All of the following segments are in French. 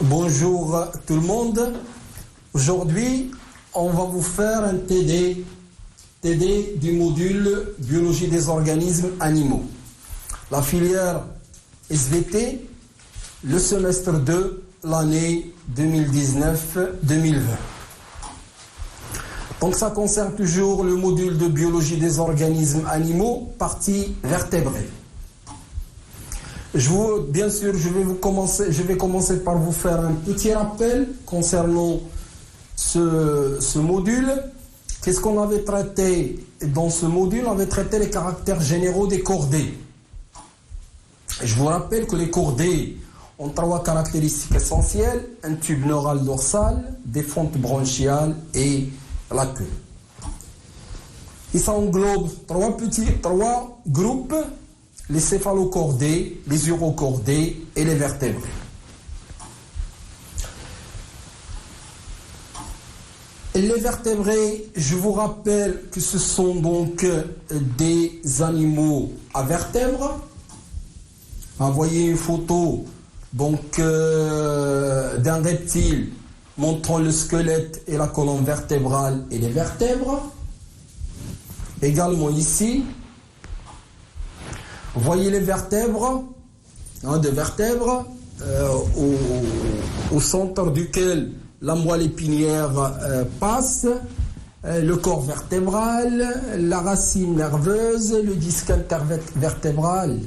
Bonjour tout le monde. Aujourd'hui, on va vous faire un TD du module Biologie des organismes animaux. La filière SVT, le semestre 2, l'année 2019-2020. Donc ça concerne toujours le module de Biologie des organismes animaux, partie vertébrée. Bien sûr, je vais commencer par vous faire un petit rappel concernant ce module. Qu'est-ce qu'on avait traité dans ce module? On avait traité les caractères généraux des chordés. Je vous rappelle que les chordés ont 3 caractéristiques essentielles: un tube neural dorsal, des fentes bronchiales et la queue. Et ça englobe 3 groupes: les céphalocordés, les urochordés et les vertébrés. Les vertébrés, je vous rappelle que ce sont donc des animaux à vertèbres. Vous voyez une photo donc d'un reptile montrant le squelette et la colonne vertébrale et les vertèbres. Également ici, vous voyez les vertèbres, des vertèbres au centre duquel la moelle épinière passe, le corps vertébral, la racine nerveuse, le disque intervertébral.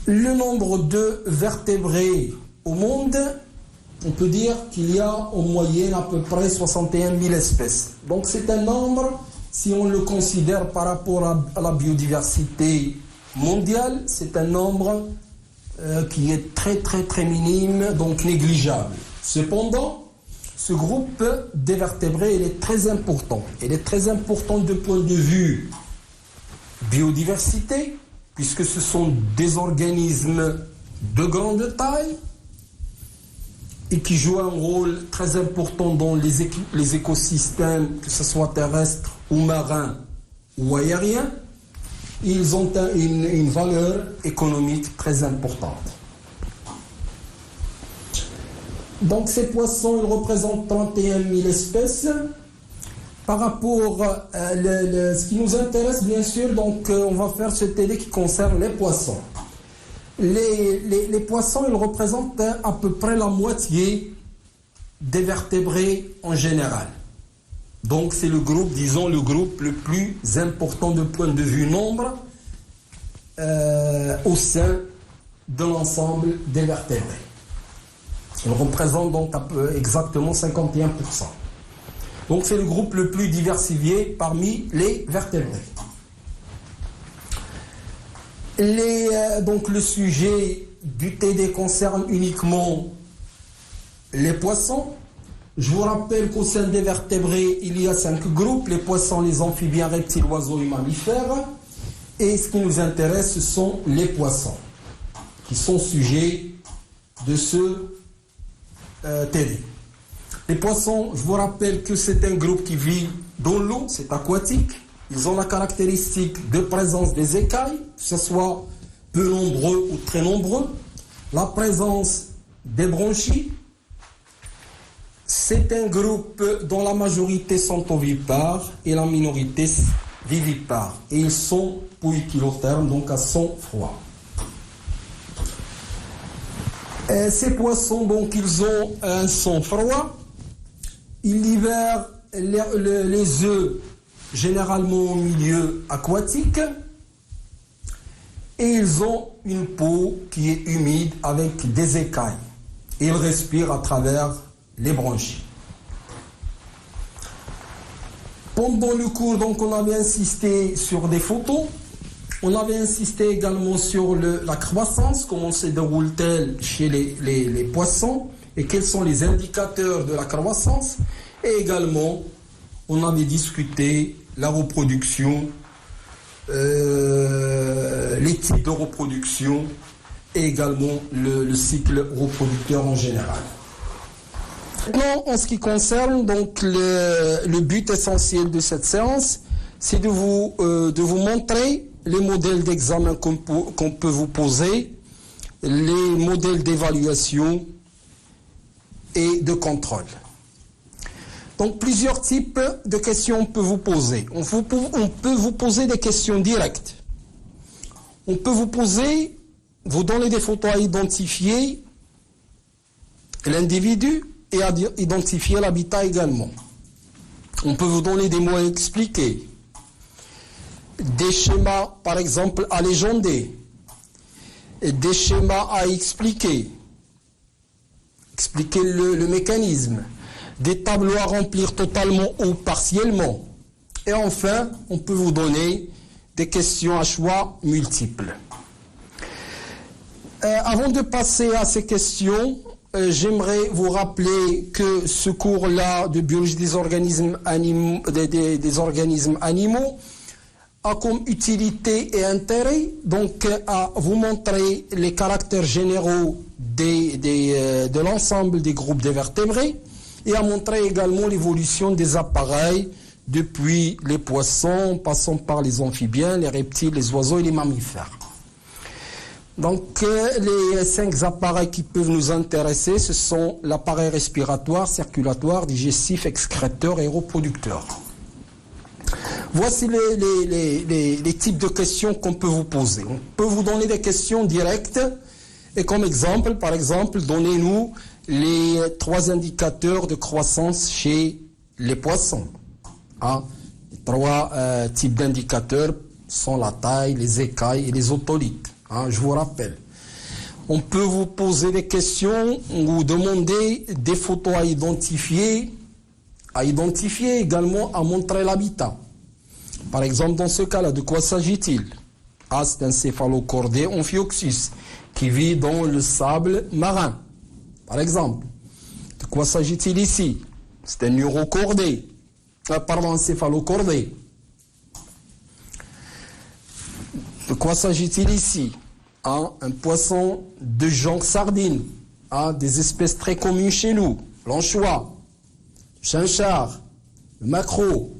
Le nombre de vertébrés au monde, on peut dire qu'il y a en moyenne à peu près 61 000 espèces. Donc c'est un nombre, si on le considère par rapport à la biodiversité mondiale, c'est un nombre qui est très minime, donc négligeable. Cependant, ce groupe des vertébrés, il est très important. Il est très important du point de vue biodiversité, puisque ce sont des organismes de grande taille et qui jouent un rôle très important dans les écosystèmes, que ce soit terrestres ou marins ou aériens. Ils ont une valeur économique très importante. Donc ces poissons, ils représentent 31 000 espèces. Par rapport à ce qui nous intéresse, bien sûr, donc on va faire ce TD qui concerne les poissons. Les poissons, ils représentent à peu près la moitié des vertébrés en général. Donc c'est le groupe, disons, le groupe le plus important de point de vue nombre au sein de l'ensemble des vertébrés. Il représente donc exactement 51%. Donc c'est le groupe le plus diversifié parmi les vertébrés. Donc le sujet du TD concerne uniquement les poissons. Je vous rappelle qu'au sein des vertébrés, il y a 5 groupes: les poissons, les amphibiens, reptiles, oiseaux et mammifères. Et ce qui nous intéresse, ce sont les poissons, qui sont sujets de ce TD. Les poissons, je vous rappelle que c'est un groupe qui vit dans l'eau, c'est aquatique. Ils ont la caractéristique de présence des écailles, que ce soit peu nombreux ou très nombreux. La présence des branchies. C'est un groupe dont la majorité sont ovipares et la minorité vivipares. Et ils sont poikilothermes, donc à sang froid. Ces poissons, donc, ils ont un sang froid. Ils libèrent les œufs généralement au milieu aquatique. Et ils ont une peau qui est humide avec des écailles. Ils respirent à travers les branchies. Pendant le cours, donc, on avait insisté sur des photos. On avait insisté également sur la croissance, comment se déroule-t-elle chez les poissons et quels sont les indicateurs de la croissance. Et également, on avait discuté la reproduction, les types de reproduction et également le cycle reproducteur en général. Maintenant, en ce qui concerne donc le but essentiel de cette séance, c'est de vous montrer les modèles d'examen qu'on peut vous poser les modèles d'évaluation et de contrôle. Donc, plusieurs types de questions on peut vous poser. On peut vous poser des questions directes. On peut vous donner des photos à identifier l'individu et à identifier l'habitat également. On peut vous donner des mots à expliquer, des schémas, par exemple, à légender, des schémas à expliquer le mécanisme, des tableaux à remplir totalement ou partiellement. Et enfin, on peut vous donner des questions à choix multiples. Avant de passer à ces questions, j'aimerais vous rappeler que ce cours-là de biologie des organismes animaux a comme utilité et intérêt donc à vous montrer les caractères généraux de l'ensemble des groupes de vertébrés et à montrer également l'évolution des appareils depuis les poissons, passant par les amphibiens, les reptiles, les oiseaux et les mammifères. Donc les 5 appareils qui peuvent nous intéresser, ce sont l'appareil respiratoire, circulatoire, digestif, excréteur et reproducteur. Voici les types de questions qu'on peut vous poser. On peut vous donner des questions directes et comme exemple, par exemple, donnez-nous les 3 indicateurs de croissance chez les poissons. Les 3 types d'indicateurs sont la taille, les écailles et les otolithes. Je vous rappelle. On peut vous poser des questions ou demander des photos à identifier également à montrer l'habitat. Par exemple, dans ce cas-là, de quoi s'agit-il? C'est un céphalocordé Amphioxus qui vit dans le sable marin. Par exemple, de quoi s'agit-il ici? C'est un urocordé. Un céphalocordé. De quoi s'agit-il ici? Un poisson de genre sardine, des espèces très communes chez nous, l'anchois, le chinchard, le maquereau,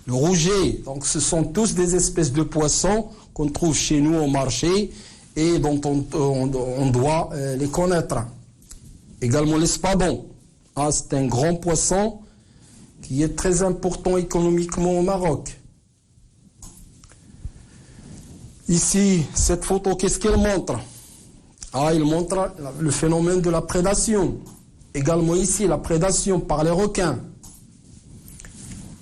le rouget. Donc ce sont tous des espèces de poissons qu'on trouve chez nous au marché et dont on doit les connaître. Également l'espadon, c'est un grand poisson qui est très important économiquement au Maroc. Ici, cette photo, qu'est-ce qu'elle montre? Il montre le phénomène de la prédation. Également ici, la prédation par les requins.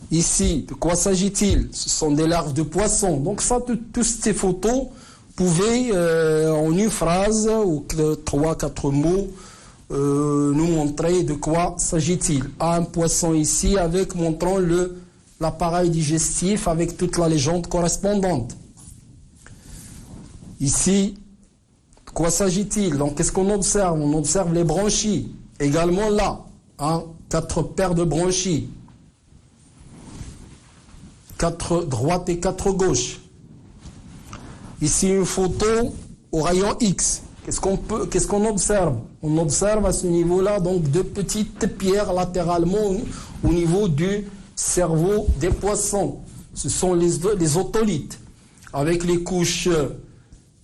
Ici, de quoi s'agit-il? Ce sont des larves de poissons. Donc ça, toutes ces photos pouvaient, en une phrase ou 3-4 mots, nous montrer de quoi s'agit-il. Un poisson ici, montrant l'appareil digestif avec toute la légende correspondante. Ici, de quoi s'agit-il? Donc, qu'est-ce qu'on observe? On observe les branchies. Également là, 4 paires de branchies. 4 droites et 4 gauches. Ici, une photo au rayon X. Qu'est-ce qu'on observe? On observe à ce niveau-là, donc, 2 petites pierres latéralement au niveau du cerveau des poissons. Ce sont les otolithes, avec les couches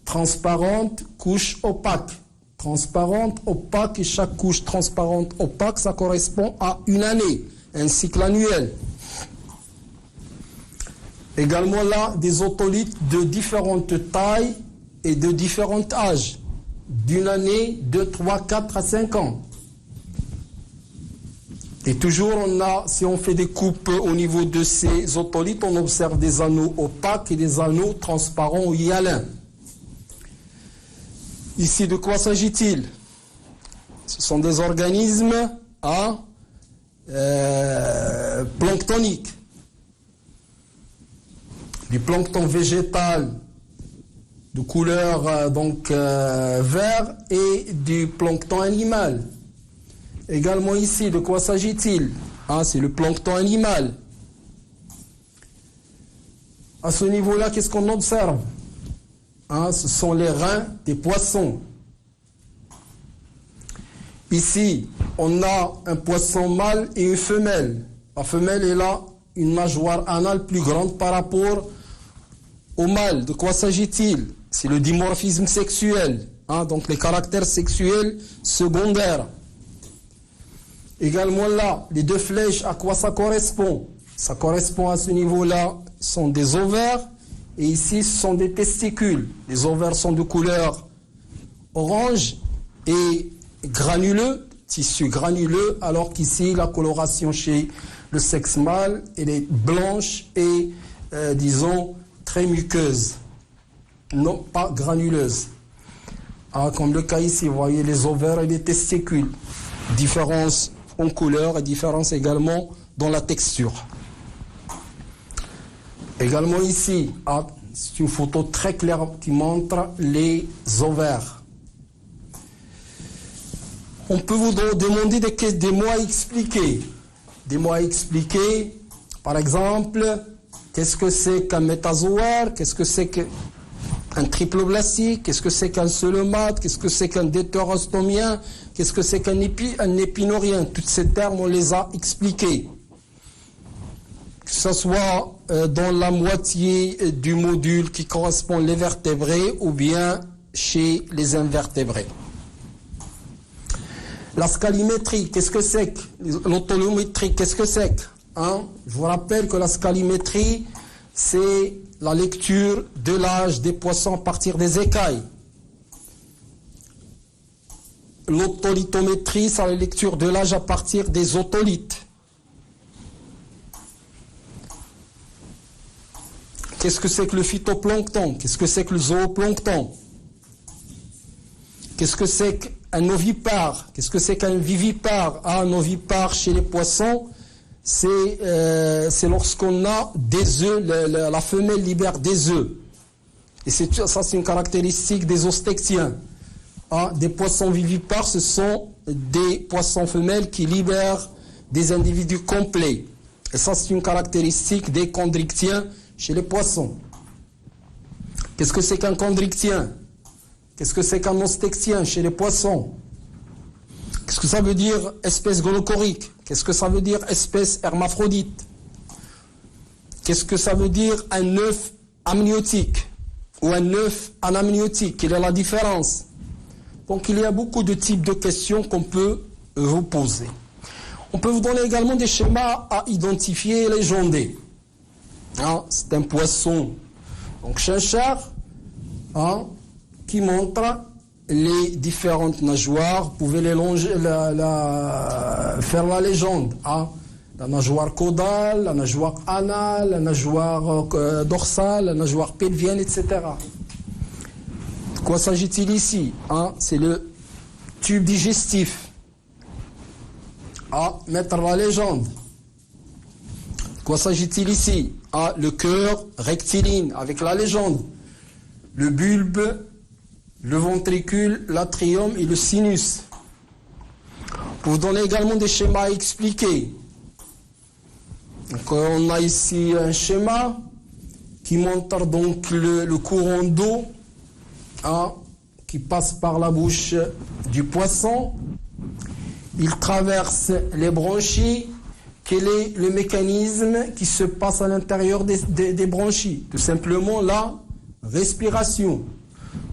transparente, couche opaque. Transparente, opaque, et chaque couche transparente, opaque, ça correspond à une année, un cycle annuel. Également là, des otolithes de différentes tailles et de différents âges. D'une année, 2, 3, 4 à 5 ans. Et toujours, si on fait des coupes au niveau de ces otolithes, on observe des anneaux opaques et des anneaux transparents ou hyalins. Ici, de quoi s'agit-il? Ce sont des organismes planctoniques. Du plancton végétal de couleur vert et du plancton animal. Également ici, de quoi s'agit-il? C'est le plancton animal. À ce niveau-là, qu'est-ce qu'on observe? Ce sont les reins des poissons. Ici, on a un poisson mâle et une femelle. La femelle est là, une nageoire anale plus grande par rapport au mâle. De quoi s'agit-il? C'est le dimorphisme sexuel. hein, donc les caractères sexuels secondaires. Également là, les deux flèches, à quoi ça correspond? Ça correspond à ce niveau-là, sont des ovaires, et ici, ce sont des testicules. Les ovaires sont de couleur orange et granuleux, tissu granuleux, alors qu'ici, la coloration chez le sexe mâle, elle est blanche et, disons, très muqueuse. Non, pas granuleuse. Ah, comme le cas ici, vous voyez les ovaires et les testicules. Différence en couleur et différence également dans la texture. Également ici, ah, c'est une photo très claire qui montre les ovaires. On peut vous demander des mots à expliquer. Des mots à expliquer, par exemple, qu'est-ce que c'est qu'un métazoaire, qu'est-ce que c'est qu'un triploblastique, qu'est-ce que c'est qu'un seulomate, qu'est-ce que c'est qu'un deutérostomien, qu'est-ce que c'est qu'un épinorien. Tous ces termes, on les a expliqués. Que ce soit dans la moitié du module qui correspond les vertébrés ou bien chez les invertébrés. La scalimétrie, qu'est-ce que c'est? L'autolométrie, qu'est-ce que c'est? Hein? Je vous rappelle que la scalimétrie, c'est la lecture de l'âge des poissons à partir des écailles. L'autolithométrie, c'est la lecture de l'âge à partir des otolithes. Qu'est-ce que c'est que le phytoplancton? Qu'est-ce que c'est que le zooplancton? Qu'est-ce que c'est qu'un ovipare? Qu'est-ce que c'est qu'un vivipare? Ah, un ovipare chez les poissons, c'est lorsqu'on a des œufs, la femelle libère des œufs. Et ça, c'est une caractéristique des ostectiens. Ah, des poissons vivipares, ce sont des poissons femelles qui libèrent des individus complets. Et ça, c'est une caractéristique des chondrichtiens chez les poissons. Qu'est-ce que c'est qu'un chondrichtien? Qu'est-ce que c'est qu'un ostectien chez les poissons? Qu'est-ce que ça veut dire espèce gonocorique? Qu'est-ce que ça veut dire espèce hermaphrodite? Qu'est-ce que ça veut dire un œuf amniotique ou un œuf anamniotique? Quelle est la différence? Donc il y a beaucoup de types de questions qu'on peut vous poser. On peut vous donner également des schémas à identifier et légender. Hein, c'est un poisson, donc chinchard, hein, qui montre les différentes nageoires. Vous pouvez les longer, faire la légende. Hein. La nageoire caudale, la nageoire anale, la nageoire dorsale, la nageoire pelvienne, etc. De quoi s'agit-il ici? Hein? C'est le tube digestif. Ah, mettre la légende. De quoi s'agit-il ici? Ah, le cœur rectiligne, avec la légende. Le bulbe, le ventricule, l'atrium et le sinus. Pour vous donner également des schémas à expliquer. Donc, on a ici un schéma qui montre donc le courant d'eau, hein, qui passe par la bouche du poisson. Il traverse les branchies. Quel est le mécanisme qui se passe à l'intérieur des branchies? Tout simplement la respiration.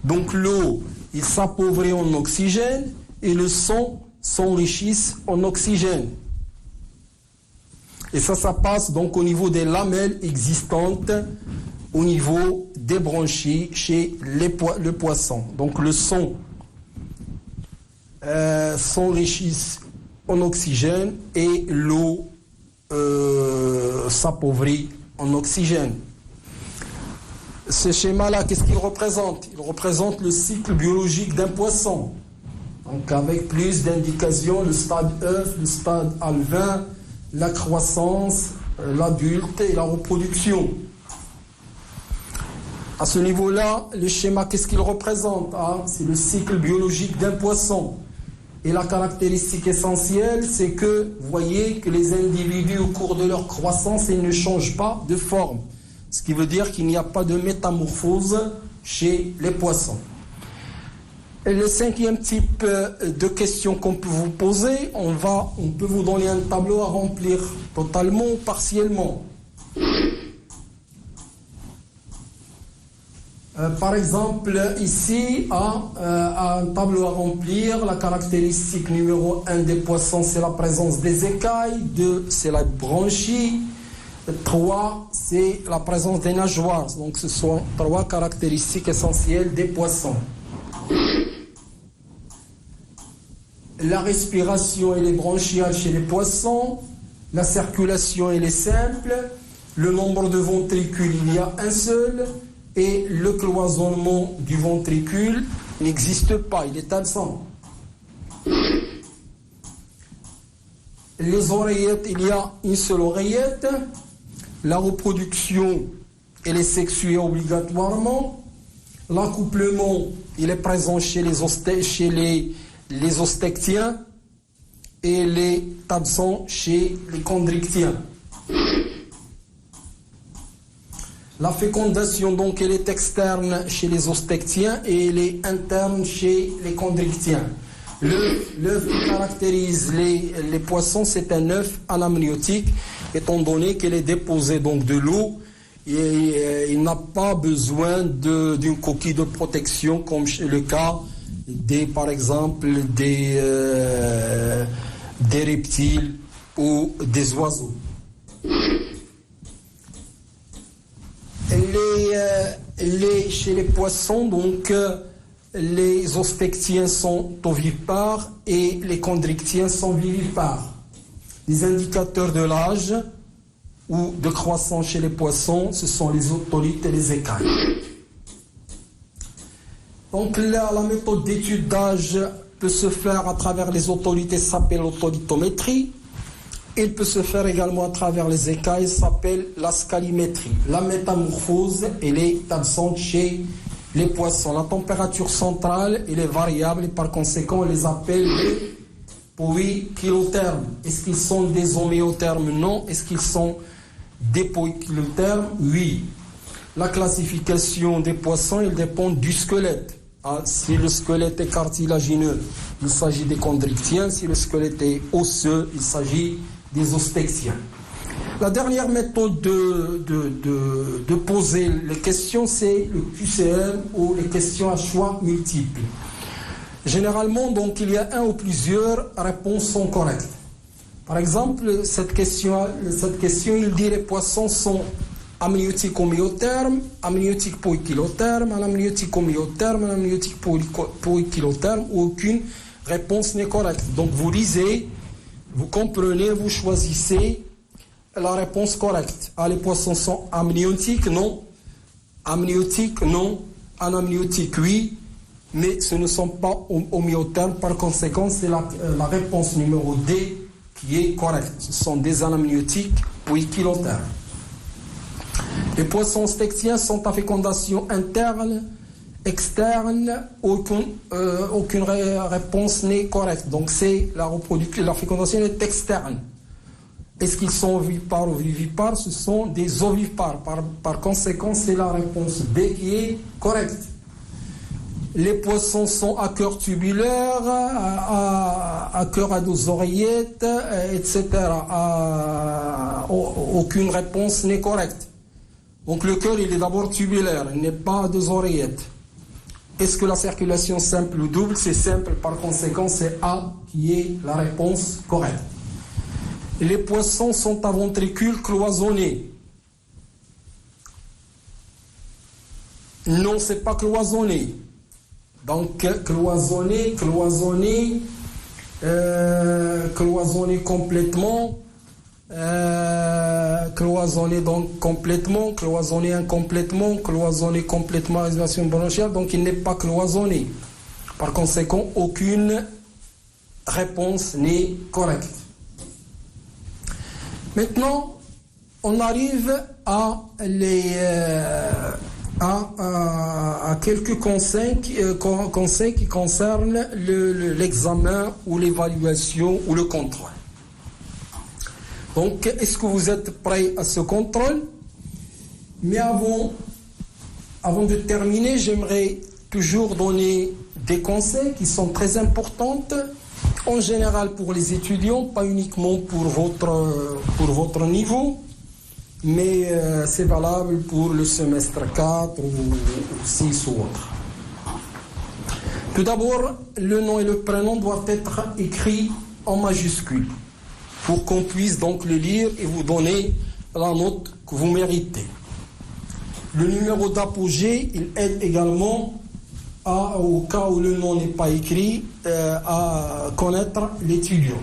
Donc l'eau, il s'appauvrit en oxygène et le sang s'enrichisse en oxygène. Et ça passe donc au niveau des lamelles existantes, au niveau des branchies chez le poisson. Donc le sang s'enrichisse en oxygène et l'eau s'appauvrit en oxygène. Ce schéma-là, qu'est-ce qu'il représente? Il représente le cycle biologique d'un poisson. Donc avec plus d'indications, le stade œuf, le stade alevin, la croissance, l'adulte et la reproduction. À ce niveau-là, le schéma, qu'est-ce qu'il représente? Ah, c'est le cycle biologique d'un poisson. Et la caractéristique essentielle, c'est que vous voyez que les individus, au cours de leur croissance, ils ne changent pas de forme. Ce qui veut dire qu'il n'y a pas de métamorphose chez les poissons. Et le cinquième type de questions qu'on peut vous poser, on peut vous donner un tableau à remplir totalement ou partiellement. Par exemple, ici, un tableau à remplir. La caractéristique numéro 1 des poissons, c'est la présence des écailles. 2, c'est la branchie. 3, c'est la présence des nageoires. Donc, ce sont 3 caractéristiques essentielles des poissons. La respiration et les branchiales chez les poissons. La circulation, elle est simple. Le nombre de ventricules, il y a un seul. Et le cloisonnement du ventricule n'existe pas, il est absent. Les oreillettes, il y a une seule oreillette. La reproduction, elle est sexuée obligatoirement. L'accouplement, il est présent chez les ostectiens et il est absent chez les chondrictiens. La fécondation, donc, elle est externe chez les ostectiens et elle est interne chez les chondrictiens. L'œuf qui caractérise les poissons, c'est un œuf anamniotique, étant donné qu'il est déposé donc de l'eau et il n'a pas besoin d'une coquille de protection comme le cas par exemple des reptiles ou des oiseaux. Chez les poissons, donc, les ostectiens sont ovipares et les chondrictiens sont vivipares. Les indicateurs de l'âge ou de croissance chez les poissons, ce sont les otolithes et les écailles. Donc là, la méthode d'étude d'âge peut se faire à travers les otolithes, ça s'appelle l'otolithométrie. Il peut se faire également à travers les écailles, ça s'appelle la scalimétrie. La métamorphose, elle est absente chez les poissons. La température centrale, elle est variable et par conséquent, on les appelle les poikilothermes. Est-ce qu'ils sont des homéothermes? Non. Est-ce qu'ils sont des poikilothermes? Oui. La classification des poissons, elle dépend du squelette. Si le squelette est cartilagineux, il s'agit des chondrictiens. Si le squelette est osseux, il s'agit des ostectiens. La dernière méthode de poser les questions, c'est le QCM ou les questions à choix multiples. Généralement, donc, il y a un ou plusieurs réponses sont correctes. Par exemple, cette question, il dit les poissons sont amniotiques homéothermes, amniotiques poikilothermes, amniotiques homéothermes, amniotiques poikilothermes, ou aucune réponse n'est correcte. Donc vous lisez, vous comprenez, vous choisissez la réponse correcte. Les poissons sont amniotiques, non. Amniotiques, non. Anamniotiques, oui. Mais ce ne sont pas homéothermes. Par conséquent, c'est la réponse numéro D qui est correcte. Ce sont des anamniotiques poikilothermes. Les poissons ostectiens sont à fécondation interne, externe, aucune réponse n'est correcte. Donc c'est la reproduction, la fécondation est externe. Est-ce qu'ils sont ovipares ou vivipares? Ce sont des ovipares. Par conséquent, c'est la réponse B qui est correcte. Les poissons sont à cœur tubulaire, à cœur à 2 oreillettes, etc. Aucune réponse n'est correcte. Donc le cœur, il est d'abord tubulaire, il n'est pas à 2 oreillettes. Est-ce que la circulation simple ou double? C'est simple, par conséquent, c'est A qui est la réponse correcte. Les poissons sont à ventricule cloisonné. Non, c'est pas cloisonné. Donc cloisonné complètement, cloisonné donc complètement, cloisonné incomplètement, cloisonné complètement, réservation bronchiale, donc il n'est pas cloisonné. Par conséquent, aucune réponse n'est correcte. Maintenant, on arrive à quelques conseils qui concernent l'examen ou l'évaluation ou le contrôle. Donc, est-ce que vous êtes prêts à ce contrôle? Mais avant de terminer, j'aimerais toujours donner des conseils qui sont très importants, en général pour les étudiants, pas uniquement pour votre niveau. mais c'est valable pour le semestre 4 ou 6 ou autre. Tout d'abord, le nom et le prénom doivent être écrits en majuscule pour qu'on puisse donc le lire et vous donner la note que vous méritez. Le numéro d'apogée, il aide également au cas où le nom n'est pas écrit, à connaître l'étudiant.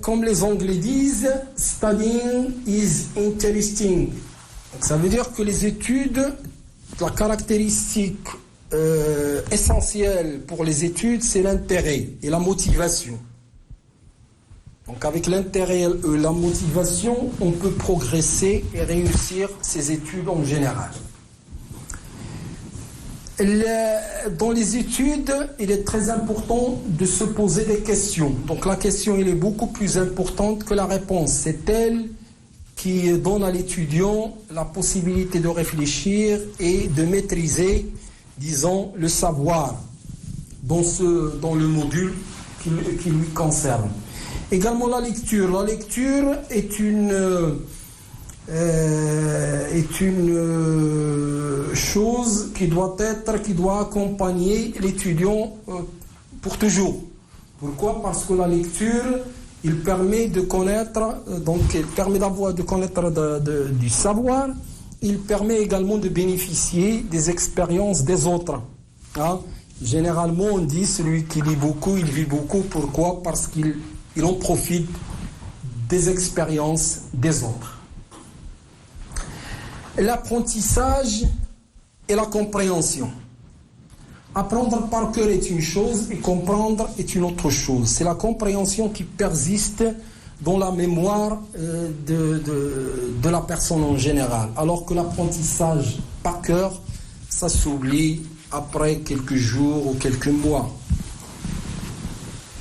Comme les Anglais disent, studying is interesting. Donc, ça veut dire que les études, la caractéristique essentielle pour les études, c'est l'intérêt et la motivation. Donc avec l'intérêt et la motivation, on peut progresser et réussir ses études en général. Dans les études, il est très important de se poser des questions. Donc la question, elle est beaucoup plus importante que la réponse. C'est elle qui donne à l'étudiant la possibilité de réfléchir et de maîtriser, disons, le savoir dans le module qui lui concerne. Également la lecture. La lecture est une chose qui doit accompagner l'étudiant pour toujours. Pourquoi? Parce que la lecture, il permet de connaître, du savoir. Il permet également de bénéficier des expériences des autres. Hein? Généralement, on dit celui qui lit beaucoup, il vit beaucoup. Pourquoi? Parce qu'il en profite des expériences des autres. L'apprentissage et la compréhension. Apprendre par cœur est une chose et comprendre est une autre chose. C'est la compréhension qui persiste dans la mémoire de la personne en général. Alors que l'apprentissage par cœur, ça s'oublie après quelques jours ou quelques mois.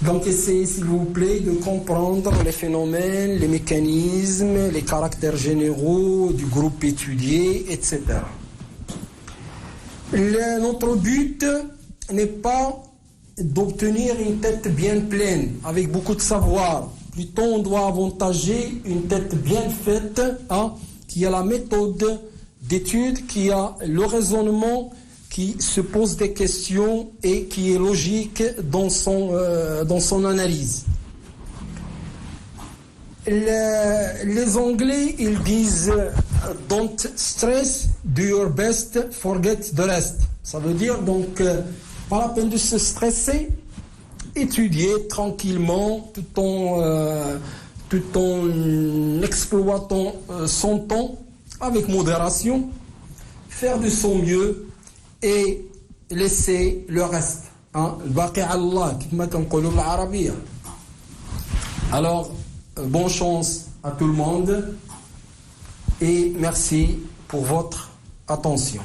Donc essayez s'il vous plaît de comprendre les phénomènes, les mécanismes, les caractères généraux du groupe étudié, etc. Notre but n'est pas d'obtenir une tête bien pleine, avec beaucoup de savoir. Plutôt, on doit avantager une tête bien faite, qui a la méthode d'étude, qui a le raisonnement, qui se pose des questions et qui est logique dans son analyse. Les Anglais, ils disent « Don't stress, do your best, forget the rest ». Ça veut dire donc, pas la peine de se stresser, étudier tranquillement tout en exploitant son temps avec modération, faire de son mieux et laisser le reste. الباقي على الله كما كنقولوا بالعربية. Alors, bonne chance à tout le monde et merci pour votre attention.